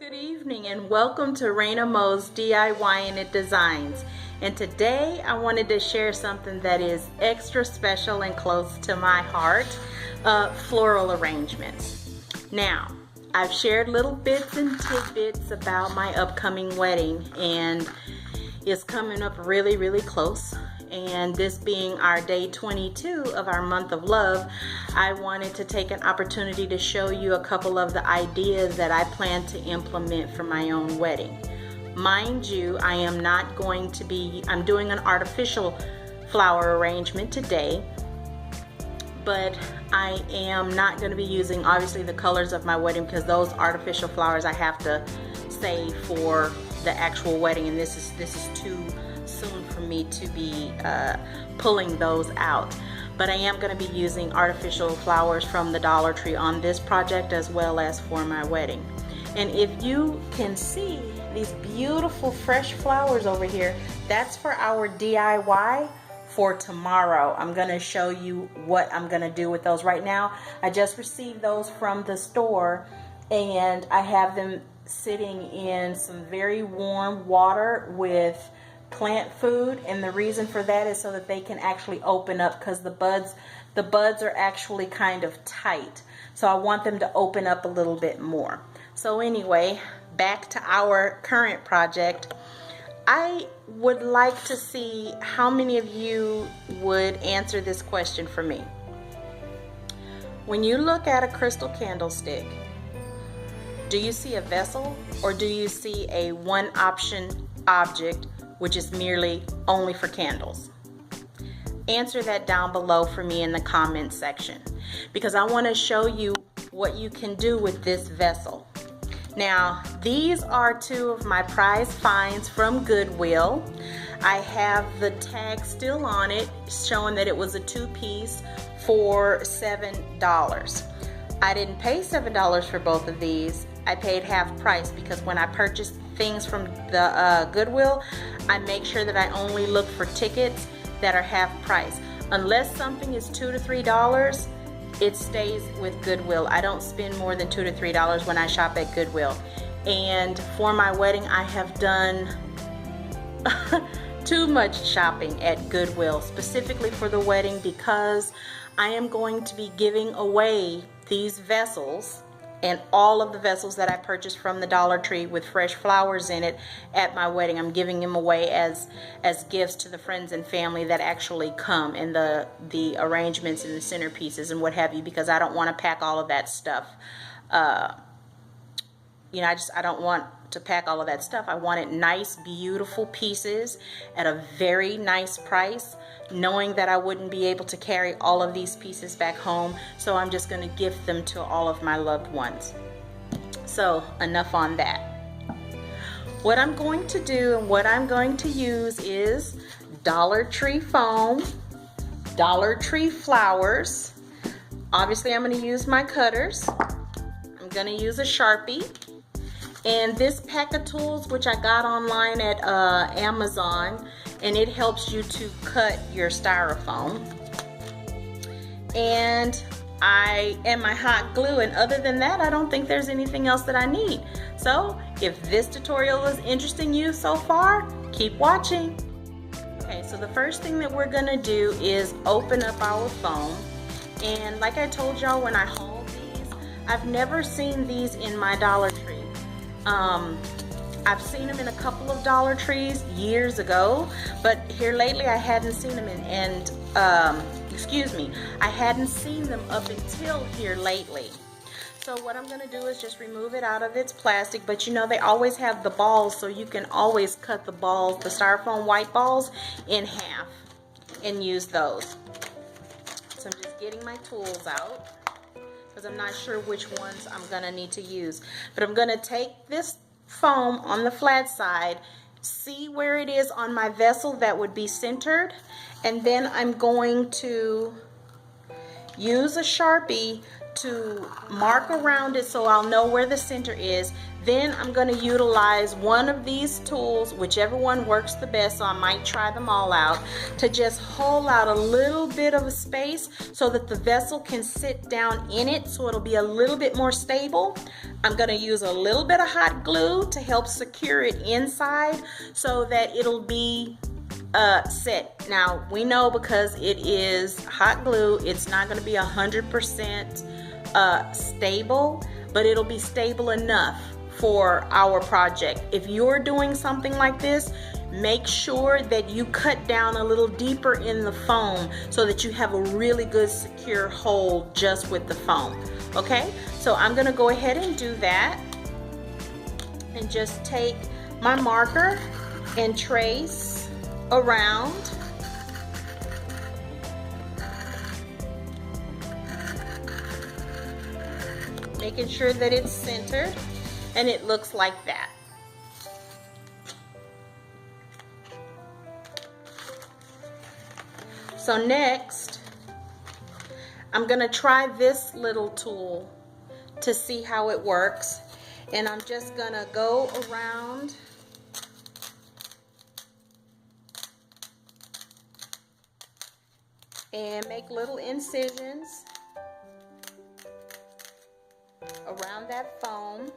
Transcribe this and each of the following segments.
Good evening and welcome to ReinaMoe's DIY-in-it-designs. And today I wanted to share something that is extra special and close to my heart, floral arrangements. Now, I've shared little bits and tidbits about my upcoming wedding, and it's coming up really close. And this being our day 22 of our month of love, I wanted to take an opportunity to show you a couple of the ideas that I plan to implement for my own wedding. Mind you, I'm doing an artificial flower arrangement today, but I am not going to be using obviously the colors of my wedding, because those artificial flowers I have to save for the actual wedding, and this is too soon for me to be pulling those out. But I am going to be using artificial flowers from the Dollar Tree on this project as well as for my wedding. And if you can see these beautiful fresh flowers over here, that's for our DIY for tomorrow. I'm going to show you what I'm going to do with those. Right now I just received those from the store, and I have them sitting in some very warm water with plant food, and the reason for that is so that they can actually open up, because the buds are actually kind of tight, so I want them to open up a little bit more. So anyway, back to our current project. I would like to see how many of you would answer this question for me. When you look at a crystal candlestick, do you see a vessel, or do you see a one option object which is merely only for candles? Answer that down below for me in the comments section, because I want to show you what you can do with this vessel. Now, these are two of my prize finds from Goodwill. I have the tag still on it showing that it was a two-piece for $7. I didn't pay $7 for both of these. I paid half price, because when I purchased things from the Goodwill, I make sure that I only look for tickets that are half price. Unless something is $2 to $3, it stays with Goodwill. I don't spend more than $2 to $3 when I shop at Goodwill. And for my wedding, I have done too much shopping at Goodwill, specifically for the wedding, because I am going to be giving away these vessels and all of the vessels that I purchased from the Dollar Tree with fresh flowers in it at my wedding. I'm giving them away as gifts to the friends and family that actually come, and the arrangements and the centerpieces and what have you, because I don't want to pack all of that stuff. I don't want to pack all of that stuff. I wanted nice, beautiful pieces at a very nice price, knowing that I wouldn't be able to carry all of these pieces back home, so I'm just going to gift them to all of my loved ones. So enough on that. What I'm going to do and what I'm going to use is Dollar Tree foam, Dollar Tree flowers. Obviously I'm going to use my cutters. I'm going to use a Sharpie. And this pack of tools, which I got online at Amazon, and it helps you to cut your styrofoam. And my hot glue, and other than that, I don't think there's anything else that I need. So if this tutorial is interesting you so far, keep watching. Okay, so the first thing that we're gonna do is open up our foam. And like I told y'all when I hauled these, I've never seen these in my Dollar Tree. I've seen them in a couple of Dollar Trees years ago, but here lately I hadn't seen them I hadn't seen them up until here lately. So what I'm going to do is just remove it out of its plastic, but you know they always have the balls, so you can always cut the balls, the styrofoam white balls, in half and use those. So I'm just getting my tools out, because I'm not sure which ones I'm going to need to use. But I'm going to take this foam on the flat side, see where it is on my vessel that would be centered, and then I'm going to use a Sharpie to mark around it so I'll know where the center is. Then I'm going to utilize one of these tools, whichever one works the best, so I might try them all out, to just hold out a little bit of a space so that the vessel can sit down in it, so it'll be a little bit more stable. I'm going to use a little bit of hot glue to help secure it inside so that it'll be set. Now we know because it is hot glue, it's not going to be 100% stable, but it'll be stable enough for our project. If you're doing something like this, make sure that you cut down a little deeper in the foam so that you have a really good secure hold just with the foam. Okay, so I'm going to go ahead and do that, and just take my marker and trace around. Making sure that it's centered, and it looks like that. So next, I'm going to try this little tool to see how it works, and I'm just going to go around and make little incisions around that foam.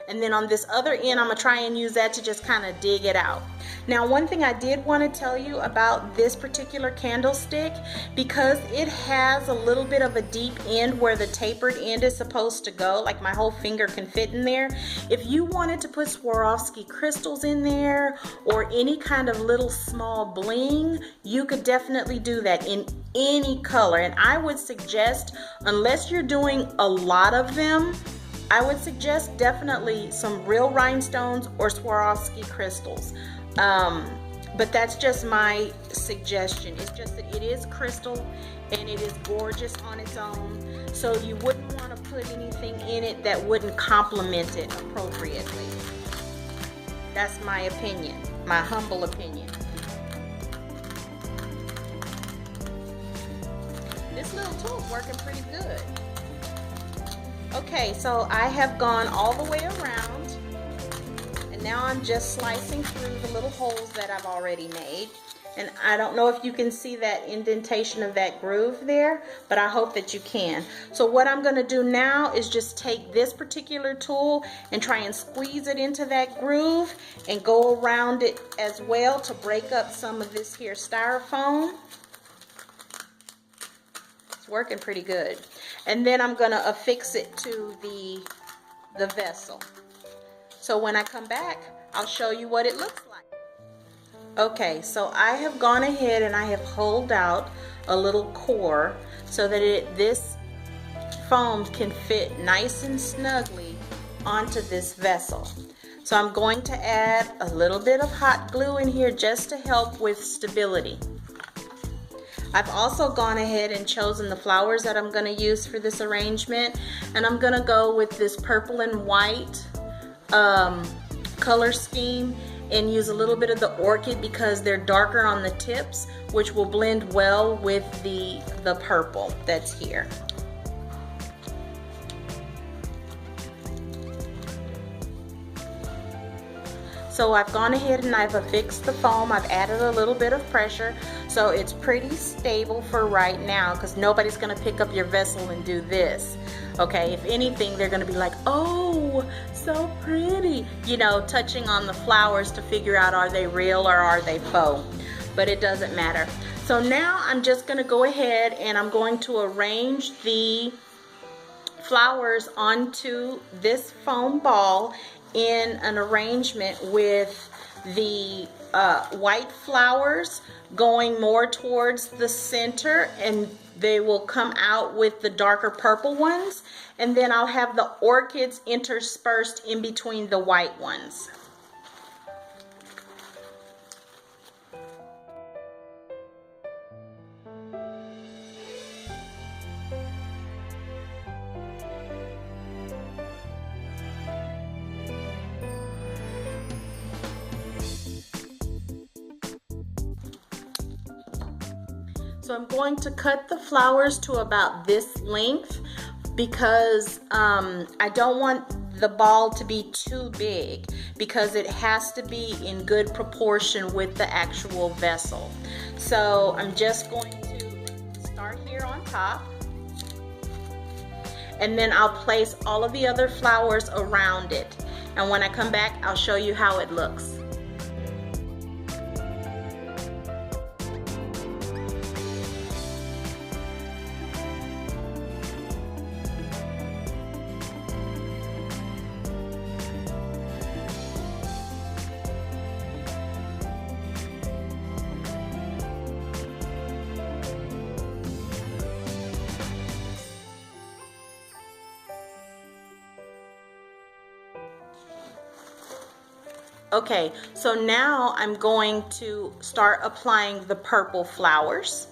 And then on this other end, I'm going to try and use that to just kind of dig it out. Now, one thing I did want to tell you about this particular candlestick, because it has a little bit of a deep end where the tapered end is supposed to go, like my whole finger can fit in there. If you wanted to put Swarovski crystals in there or any kind of little small bling, you could definitely do that in any color. And I would suggest, unless you're doing a lot of them, I would suggest definitely some real rhinestones or Swarovski crystals. But that's just my suggestion. It's just that it is crystal and it is gorgeous on its own, so you wouldn't want to put anything in it that wouldn't complement it appropriately. That's my opinion, my humble opinion. This little tool's working pretty good. Okay, so I have gone all the way around, and now I'm just slicing through the little holes that I've already made. And I don't know if you can see that indentation of that groove there, but I hope that you can. So what I'm going to do now is just take this particular tool and try and squeeze it into that groove and go around it as well to break up some of this here styrofoam. It's working pretty good. And then I'm going to affix it to the vessel. So when I come back, I'll show you what it looks like. Okay, so I have gone ahead and I have holed out a little core so that this foam can fit nice and snugly onto this vessel. So I'm going to add a little bit of hot glue in here just to help with stability. I've also gone ahead and chosen the flowers that I'm going to use for this arrangement, and I'm going to go with this purple and white color scheme and use a little bit of the orchid because they're darker on the tips, which will blend well with the purple that's here. So I've gone ahead and I've affixed the foam. I've added a little bit of pressure, so it's pretty stable for right now because nobody's going to pick up your vessel and do this. Okay, if anything, they're going to be like, oh, so pretty, you know, touching on the flowers to figure out are they real or are they faux, but it doesn't matter. So now I'm just going to go ahead and I'm going to arrange the flowers onto this foam ball in an arrangement with the white flowers going more towards the center, and they will come out with the darker purple ones, and then I'll have the orchids interspersed in between the white ones. So I'm going to cut the flowers to about this length because I don't want the ball to be too big because it has to be in good proportion with the actual vessel. So I'm just going to start here on top, and then I'll place all of the other flowers around it. And when I come back, I'll show you how it looks. Okay, so now I'm going to start applying the purple flowers.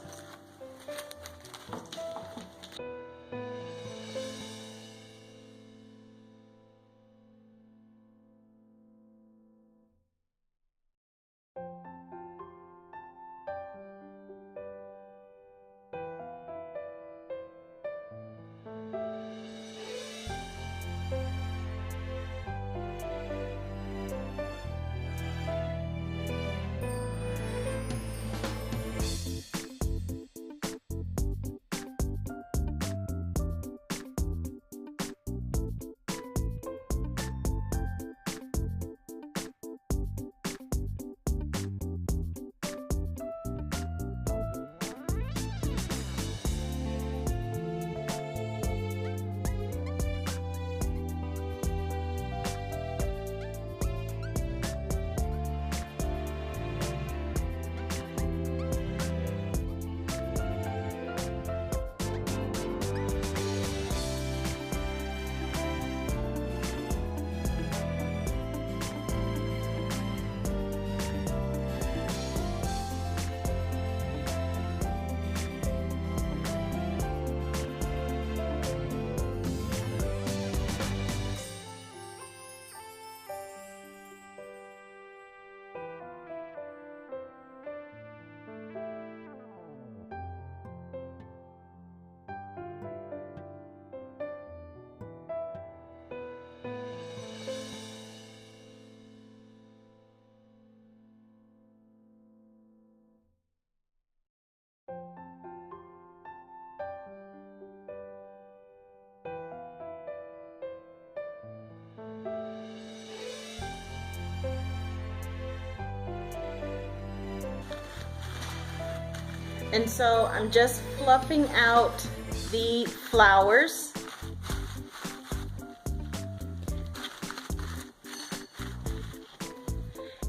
And so I'm just fluffing out the flowers.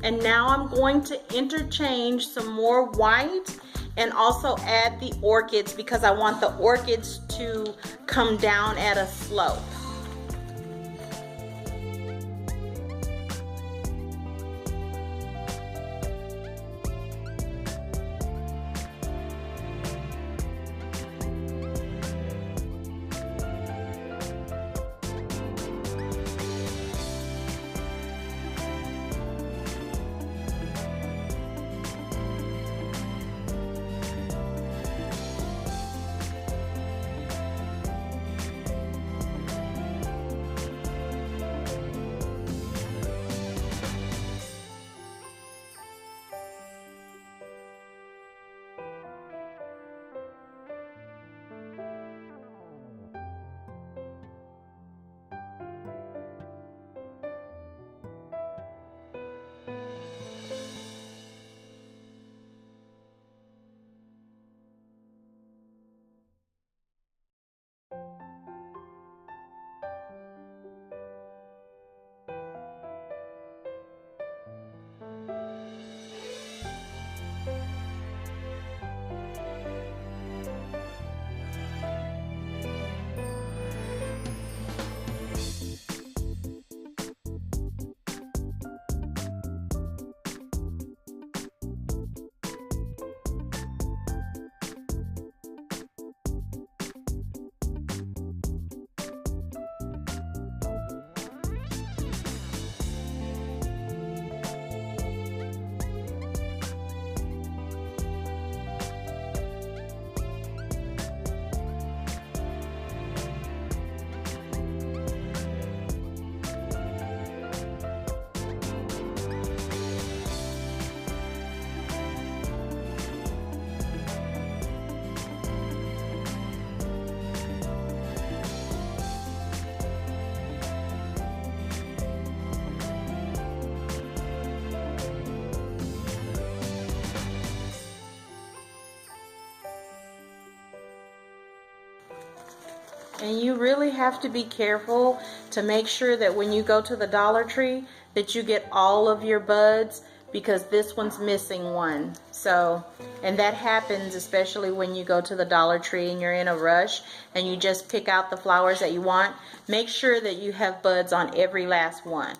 And now I'm going to interchange some more white and also add the orchids because I want the orchids to come down at a slope. And you really have to be careful to make sure that when you go to the Dollar Tree that you get all of your buds, because this one's missing one. So, and that happens especially when you go to the Dollar Tree and you're in a rush and you just pick out the flowers that you want. Make sure that you have buds on every last one.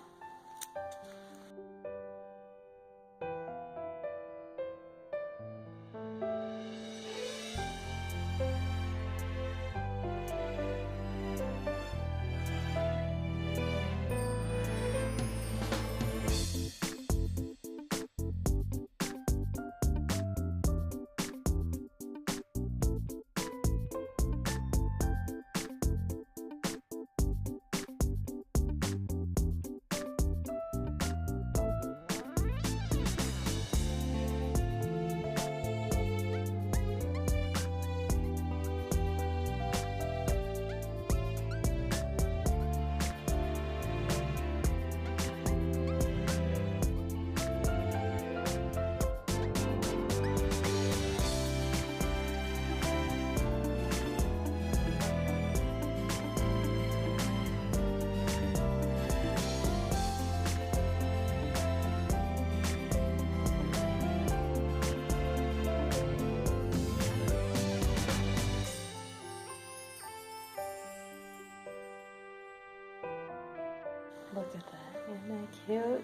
Look at that. Isn't that cute?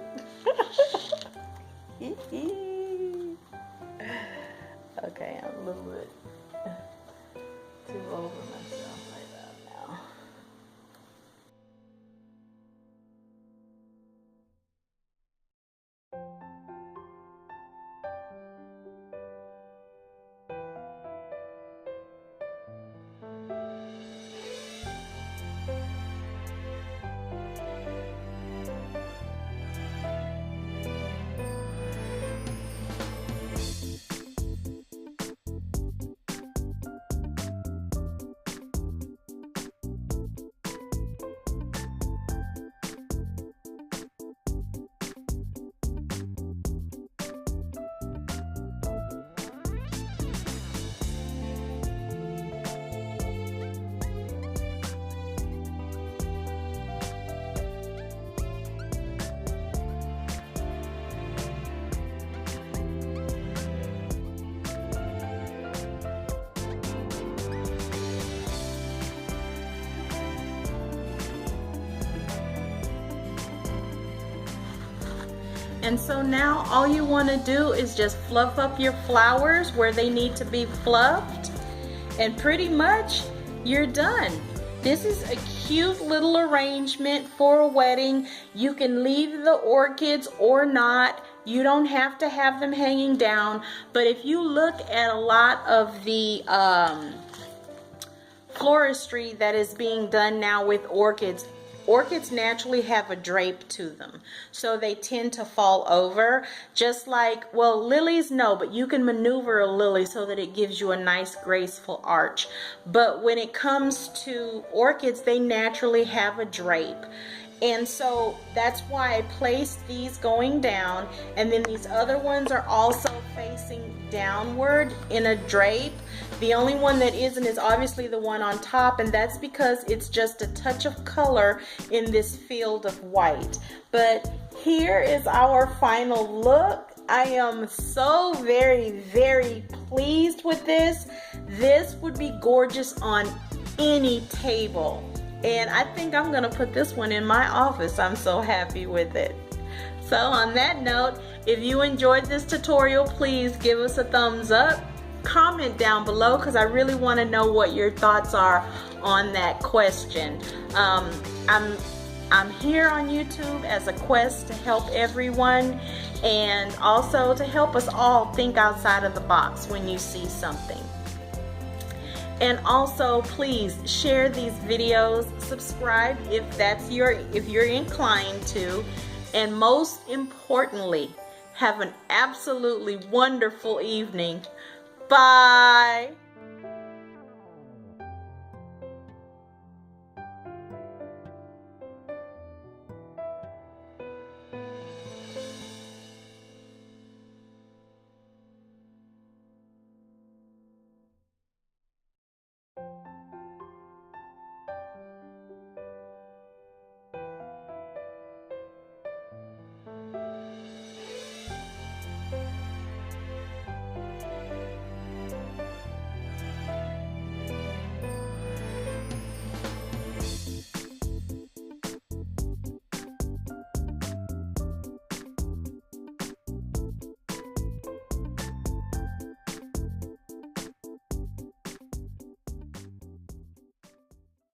Okay, I'm a little bit too over myself like that now. And so now all you want to do is just fluff up your flowers where they need to be fluffed, and pretty much you're done. This is a cute little arrangement for a wedding. You can leave the orchids or not. You don't have to have them hanging down. But if you look at a lot of the floristry that is being done now with orchids, orchids naturally have a drape to them, so they tend to fall over. Just like, well, lilies, no, but you can maneuver a lily so that it gives you a nice graceful arch. But when it comes to orchids, they naturally have a drape. And so that's why I placed these going down, and then these other ones are also facing downward in a drape. The only one that isn't is obviously the one on top, and that's because it's just a touch of color in this field of white. But here is our final look. I am so very, very pleased with this. This would be gorgeous on any table. And I think I'm gonna put this one in my office. I'm so happy with it. So on that note, if you enjoyed this tutorial, please give us a thumbs up. Comment down below, because I really want to know what your thoughts are on that question. I'm here on YouTube as a quest to help everyone, and also to help us all think outside of the box when you see something. And also, please share these videos, subscribe if you're inclined to, and most importantly, have an absolutely wonderful evening. Bye.